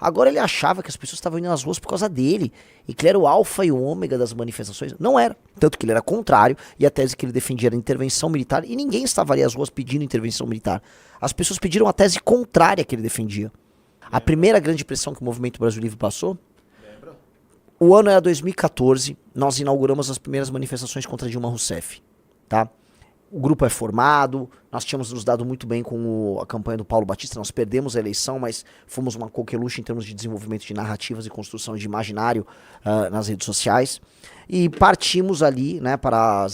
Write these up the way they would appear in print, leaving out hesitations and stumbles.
Agora ele achava que as pessoas estavam indo nas ruas por causa dele, e que ele era o alfa e o ômega das manifestações. Não era. Tanto que ele era contrário, e a tese que ele defendia era intervenção militar, e ninguém estava ali às ruas pedindo intervenção militar. As pessoas pediram a tese contrária que ele defendia. A primeira grande pressão que o Movimento Brasil Livre passou, o ano era 2014, nós inauguramos as primeiras manifestações contra Dilma Rousseff, tá? O grupo é formado, nós tínhamos nos dado muito bem com a campanha do Paulo Batista, nós perdemos a eleição, mas fomos uma coqueluche em termos de desenvolvimento de narrativas e construção de imaginário nas redes sociais. E partimos ali, né, para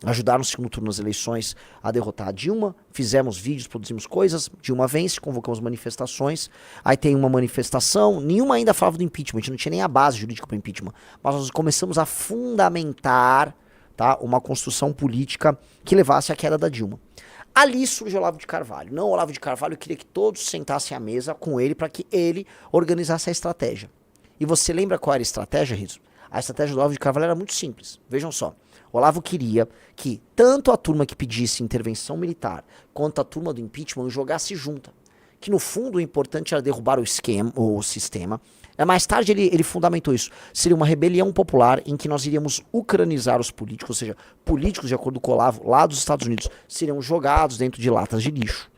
ajudar no segundo turno das eleições a derrotar a Dilma. Fizemos vídeos, produzimos coisas, Dilma vence, convocamos manifestações. Aí tem uma manifestação, nenhuma ainda falava do impeachment, a gente não tinha nem a base jurídica para impeachment. Mas nós começamos a fundamentar, tá, uma construção política que levasse à queda da Dilma. Ali surge o Olavo de Carvalho. Não, o Olavo de Carvalho queria que todos sentassem à mesa com ele para que ele organizasse a estratégia. E você lembra qual era a estratégia, Rizzo? A estratégia do Olavo de Carvalho era muito simples. Vejam só. O Olavo queria que tanto a turma que pedisse intervenção militar quanto a turma do impeachment jogasse junta. Que no fundo o importante era derrubar o sistema. Mais tarde ele fundamentou isso. Seria uma rebelião popular em que nós iríamos ucranizar os políticos, ou seja, políticos, de acordo com o Olavo, lá dos Estados Unidos, seriam jogados dentro de latas de lixo.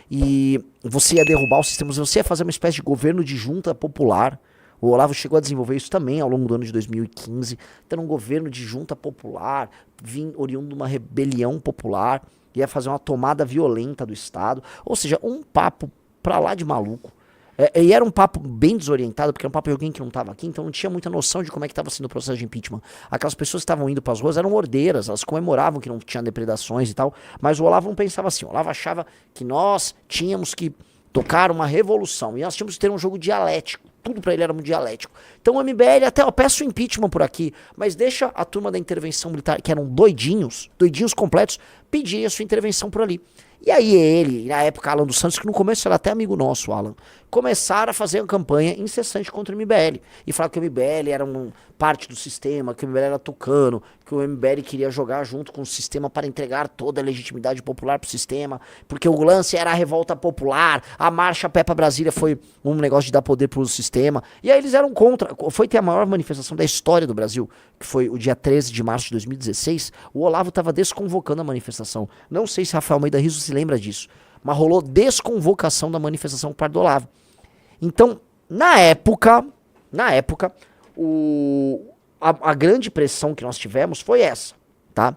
E você ia derrubar o sistema, você ia fazer uma espécie de governo de junta popular. O Olavo chegou a desenvolver isso também ao longo do ano de 2015, tendo um governo de junta popular, oriundo de uma rebelião popular, ia fazer uma tomada violenta do Estado, ou seja, um papo pra lá de maluco. E era um papo bem desorientado, porque era um papo de alguém que não estava aqui, então não tinha muita noção de como é que estava sendo o processo de impeachment. Aquelas pessoas que estavam indo para as ruas eram ordeiras, elas comemoravam que não tinha depredações e tal, mas o Olavo não pensava assim. O Olavo achava que nós tínhamos que tocar uma revolução, e nós tínhamos que ter um jogo dialético. Tudo pra ele era muito dialético. Então o MBL até, peço impeachment por aqui, mas deixa a turma da intervenção militar, que eram doidinhos completos, pedirem a sua intervenção por ali. E aí ele, na época, Alan dos Santos, que no começo era até amigo nosso, Alan, começaram a fazer uma campanha incessante contra o MBL. E falaram que o MBL era parte do sistema, que o MBL era tucano, que o MBL queria jogar junto com o sistema para entregar toda a legitimidade popular pro sistema, porque o lance era a revolta popular, a marcha a pé pra Brasília foi um negócio de dar poder pro sistema. E aí eles eram contra. Foi ter a maior manifestação da história do Brasil, que foi o dia 13 de março de 2016. O Olavo estava desconvocando a manifestação. Não sei se Rafael Almeida Rizzo se lembra disso, mas rolou desconvocação da manifestação por parte do Olavo. Então, na época, a grande pressão que nós tivemos foi essa, tá?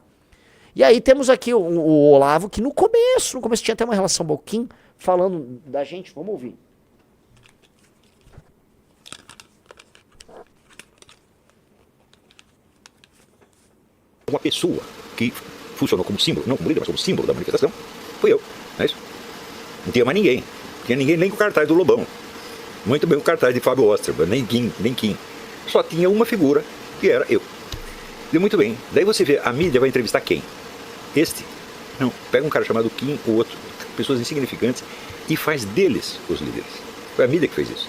E aí temos aqui o Olavo, que no começo tinha até uma relação boquinha, falando da gente, vamos ouvir. Uma pessoa que funcionou como símbolo, não como líder, mas como símbolo da manifestação, fui eu, não é isso? Não tinha mais ninguém. Não tinha ninguém nem com o cartaz do Lobão. Muito bem o cartaz de Fábio Osterman, nem Kim. Só tinha uma figura, que era eu. Deu muito bem. Daí você vê, a mídia vai entrevistar quem? Este? Não, pega um cara chamado Kim, o outro, pessoas insignificantes, e faz deles os líderes. Foi a mídia que fez isso.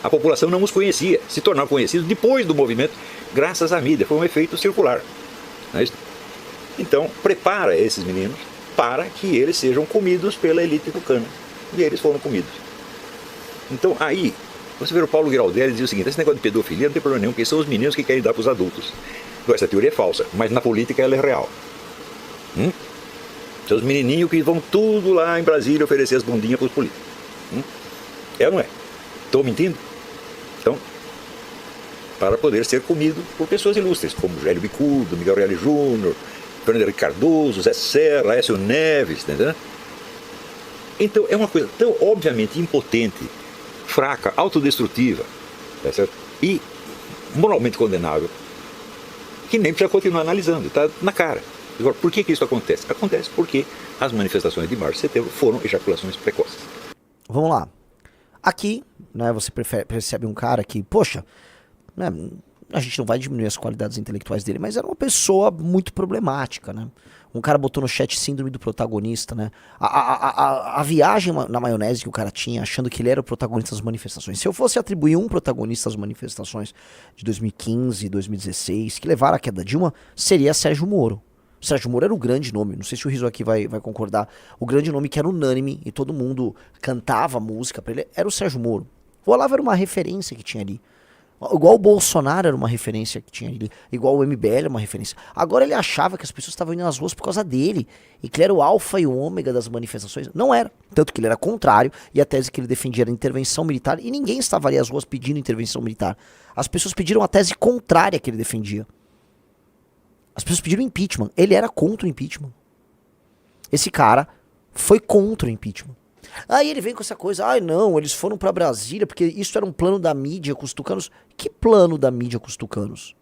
A população não os conhecia, se tornaram conhecidos depois do movimento, graças à mídia. Foi um efeito circular. Não é isso? Então, prepara esses meninos para que eles sejam comidos pela elite tucana. E eles foram comidos. Então, aí, você vê o Paulo Giraldelli dizer o seguinte: esse negócio de pedofilia não tem problema nenhum, porque são os meninos que querem dar para os adultos. Então, essa teoria é falsa, mas na política ela é real. São os menininhos que vão tudo lá em Brasília oferecer as bundinhas para os políticos. É ou não é? Estou mentindo? Então, para poder ser comido por pessoas ilustres, como Hélio Bicudo, Miguel Reale Júnior, Fernando Henrique Cardoso, Zé Serra, Aécio Neves, entendeu? Então é uma coisa tão obviamente impotente, fraca, autodestrutiva, tá certo? E moralmente condenável, que nem precisa continuar analisando, está na cara. Agora, por que isso acontece? Acontece porque as manifestações de março e setembro foram ejaculações precoces. Vamos lá. Aqui, né, você percebe um cara que, poxa, né, a gente não vai diminuir as qualidades intelectuais dele, mas era uma pessoa muito problemática, né? Um cara botou no chat síndrome do protagonista, né? A viagem na maionese que o cara tinha, achando que ele era o protagonista das manifestações. Se eu fosse atribuir um protagonista às manifestações de 2015 e 2016, que levaram à queda da Dilma, seria Sérgio Moro. O Sérgio Moro era o grande nome, não sei se o Rizzo aqui vai concordar. O grande nome que era unânime e todo mundo cantava música pra ele era o Sérgio Moro. O Olavo era uma referência que tinha ali. Igual o Bolsonaro era uma referência que tinha ali. Igual o MBL era uma referência. Agora ele achava que as pessoas estavam indo nas ruas por causa dele. E que ele era o alfa e o ômega das manifestações. Não era. Tanto que ele era contrário. E a tese que ele defendia era intervenção militar. E ninguém estava ali nas ruas pedindo intervenção militar. As pessoas pediram a tese contrária que ele defendia. As pessoas pediram impeachment. Ele era contra o impeachment. Esse cara foi contra o impeachment. Aí ele vem com essa coisa, ai não, eles foram pra Brasília porque isso era um plano da mídia com os tucanos. Que plano da mídia com os tucanos?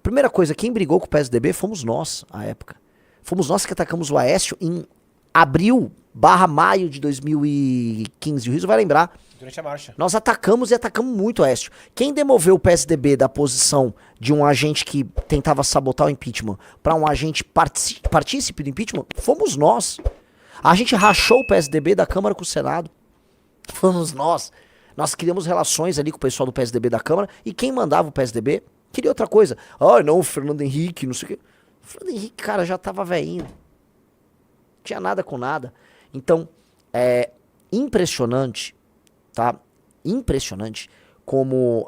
Primeira coisa, quem brigou com o PSDB fomos nós, à época. Fomos nós que atacamos o Aécio em abril/maio de 2015. O Rizzo vai lembrar. Durante a marcha. Nós atacamos e atacamos muito o Aécio. Quem demoveu o PSDB da posição de um agente que tentava sabotar o impeachment para um agente partícipe do impeachment fomos nós. A gente rachou o PSDB da Câmara com o Senado. Fomos nós. Nós criamos relações ali com o pessoal do PSDB da Câmara. E quem mandava o PSDB queria outra coisa. Ah, não, o Fernando Henrique, não sei o quê. O Fernando Henrique, cara, já tava velhinho. Não tinha nada com nada. Então, é impressionante, tá? Impressionante como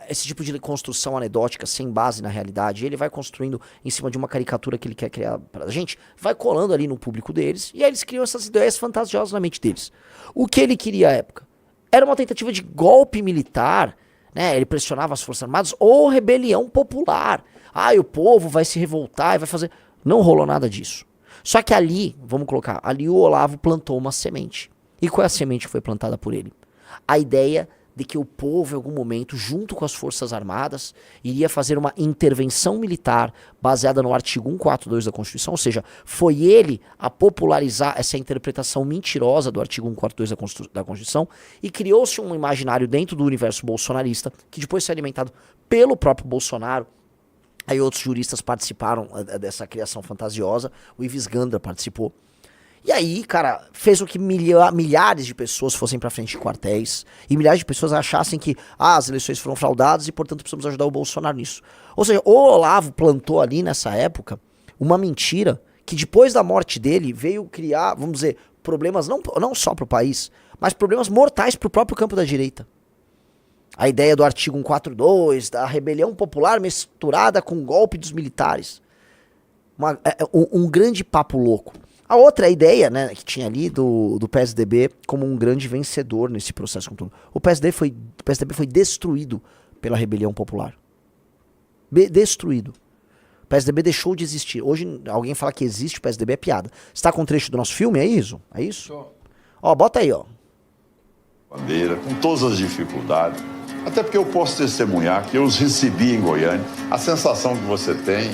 esse tipo de construção anedótica sem base na realidade, ele vai construindo em cima de uma caricatura que ele quer criar pra gente, vai colando ali no público deles, e aí eles criam essas ideias fantasiosas na mente deles. O que ele queria à época? Era uma tentativa de golpe militar, né? Ele pressionava as Forças Armadas, ou rebelião popular. Ah, e o povo vai se revoltar e vai fazer... Não rolou nada disso. Só que ali, vamos colocar, ali o Olavo plantou uma semente. E qual é a semente que foi plantada por ele? A ideia de que o povo, em algum momento, junto com as Forças Armadas, iria fazer uma intervenção militar baseada no artigo 142 da Constituição, ou seja, foi ele a popularizar essa interpretação mentirosa do artigo 142 da Constituição, e criou-se um imaginário dentro do universo bolsonarista, que depois foi alimentado pelo próprio Bolsonaro. Aí outros juristas participaram dessa criação fantasiosa, o Ives Gandra participou. E aí, cara, fez com que milhares de pessoas fossem pra frente de quartéis e milhares de pessoas achassem que as eleições foram fraudadas e, portanto, precisamos ajudar o Bolsonaro nisso. Ou seja, o Olavo plantou ali nessa época uma mentira que depois da morte dele veio criar, vamos dizer, problemas não só pro país, mas problemas mortais pro próprio campo da direita. A ideia do artigo 142, da rebelião popular misturada com o golpe dos militares. Um grande papo louco. A outra ideia, né, que tinha ali do PSDB como um grande vencedor nesse processo como todo. O PSDB foi destruído pela rebelião popular. Destruído. O PSDB deixou de existir. Hoje, alguém falar que existe o PSDB é piada. Você tá com um trecho do nosso filme, é isso? É isso? Tô. Ó, bota aí, ó. Bandeira, com todas as dificuldades. Até porque eu posso testemunhar que eu os recebi em Goiânia. A sensação que você tem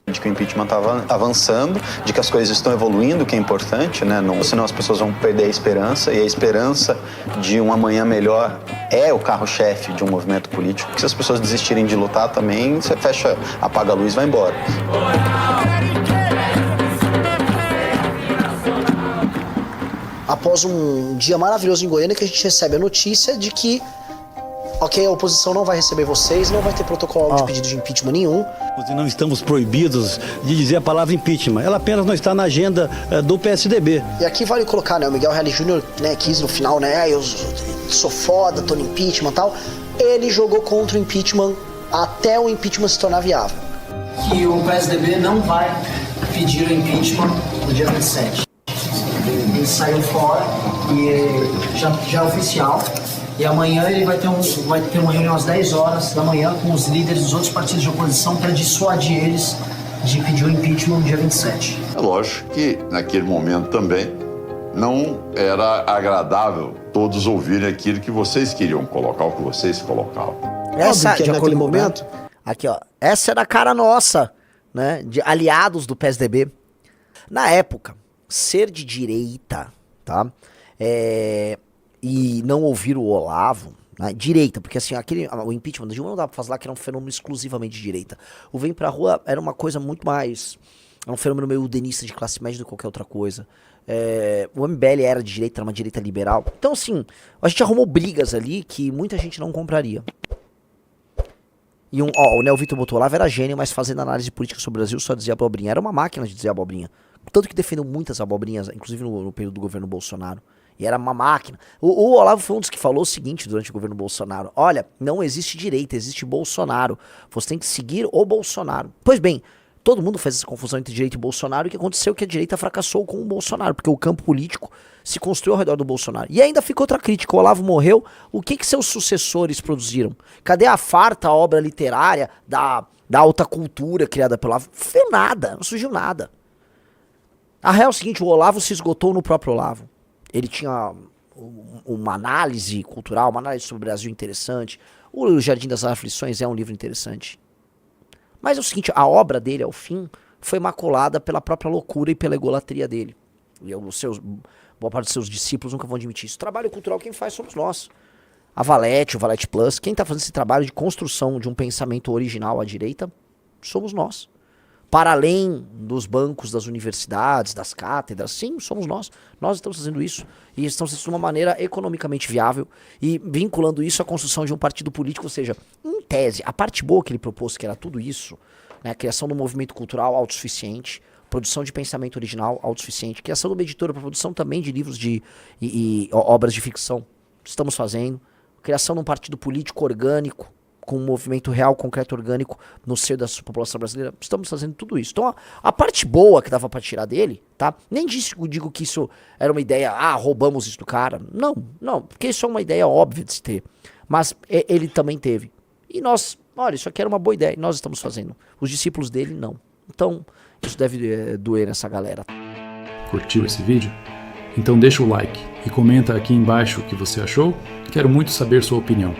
de que o impeachment estava avançando, de que as coisas estão evoluindo, que é importante, né? Senão as pessoas vão perder a esperança, e a esperança de um amanhã melhor é o carro-chefe de um movimento político, que se as pessoas desistirem de lutar também, você fecha, apaga a luz e vai embora. Após um dia maravilhoso em Goiânia, que a gente recebe a notícia de que ok, a oposição não vai receber vocês, não vai ter protocolo de pedido de impeachment nenhum. Não estamos proibidos de dizer a palavra impeachment. Ela apenas não está na agenda do PSDB. E aqui vale colocar, né? O Miguel Reale Júnior, né, quis no final, né? Eu sou foda, tô no impeachment e tal. Ele jogou contra o impeachment até o impeachment se tornar viável. Que o PSDB não vai pedir o impeachment no dia 27. Ele saiu fora e já é oficial. E amanhã ele vai ter uma reunião às 10 horas da manhã com os líderes dos outros partidos de oposição para dissuadir eles de pedir o impeachment no dia 27. É lógico que naquele momento também não era agradável todos ouvirem aquilo que vocês queriam colocar, o que vocês colocavam. Essa, que naquele momento... Aqui, ó. Essa era a cara nossa, né? De aliados do PSDB. Na época, ser de direita, tá? E não ouvir o Olavo, né? Direita, porque assim, o impeachment da Dilma não dá pra falar que era um fenômeno exclusivamente de direita. O Vem Pra Rua era uma coisa muito mais... Era um fenômeno meio udenista de classe média do que qualquer outra coisa. O MBL era de direita, era uma direita liberal. Então assim, a gente arrumou brigas ali que muita gente não compraria. E o Neo Vitor botou, Olavo era gênio, mas fazendo análise política sobre o Brasil só dizia abobrinha. Era uma máquina de dizer abobrinha. Tanto que defendeu muitas abobrinhas, inclusive no período do governo Bolsonaro. E era uma máquina. O Olavo foi um dos que falou o seguinte durante o governo Bolsonaro. Olha, não existe direita, existe Bolsonaro. Você tem que seguir o Bolsonaro. Pois bem, todo mundo fez essa confusão entre direita e Bolsonaro. E o que aconteceu é que a direita fracassou com o Bolsonaro. Porque o campo político se construiu ao redor do Bolsonaro. E ainda ficou outra crítica. O Olavo morreu. O que seus sucessores produziram? Cadê a farta obra literária da alta cultura criada pelo Olavo? Não fez nada, não surgiu nada. A real é o seguinte, o Olavo se esgotou no próprio Olavo. Ele tinha uma análise cultural, uma análise sobre o Brasil interessante. O Jardim das Aflições é um livro interessante. Mas é o seguinte, a obra dele, ao fim, foi maculada pela própria loucura e pela egolatria dele. E boa parte dos seus discípulos nunca vão admitir isso. Trabalho cultural quem faz somos nós. A Valete, o Valete Plus, quem está fazendo esse trabalho de construção de um pensamento original à direita, somos nós. Para além dos bancos das universidades, das cátedras, sim, somos nós. Nós estamos fazendo isso. E estamos fazendo isso de uma maneira economicamente viável e vinculando isso à construção de um partido político. Ou seja, em tese, a parte boa que ele propôs, que era tudo isso, né, a criação do movimento cultural autossuficiente, produção de pensamento original autossuficiente, criação de uma editora para produção também de livros e obras de ficção, estamos fazendo. Criação de um partido político orgânico, com um movimento real, concreto, orgânico no seio da população brasileira. Estamos fazendo tudo isso. Então, a parte boa que dava pra tirar dele, tá? Nem digo que isso era uma ideia, roubamos isso do cara. Não, porque isso é uma ideia óbvia de se ter. Mas ele também teve. E nós, olha, isso aqui era uma boa ideia, e nós estamos fazendo. Os discípulos dele, não. Então, isso deve doer nessa galera. Curtiu esse vídeo? Então deixa o like e comenta aqui embaixo o que você achou. Quero muito saber sua opinião.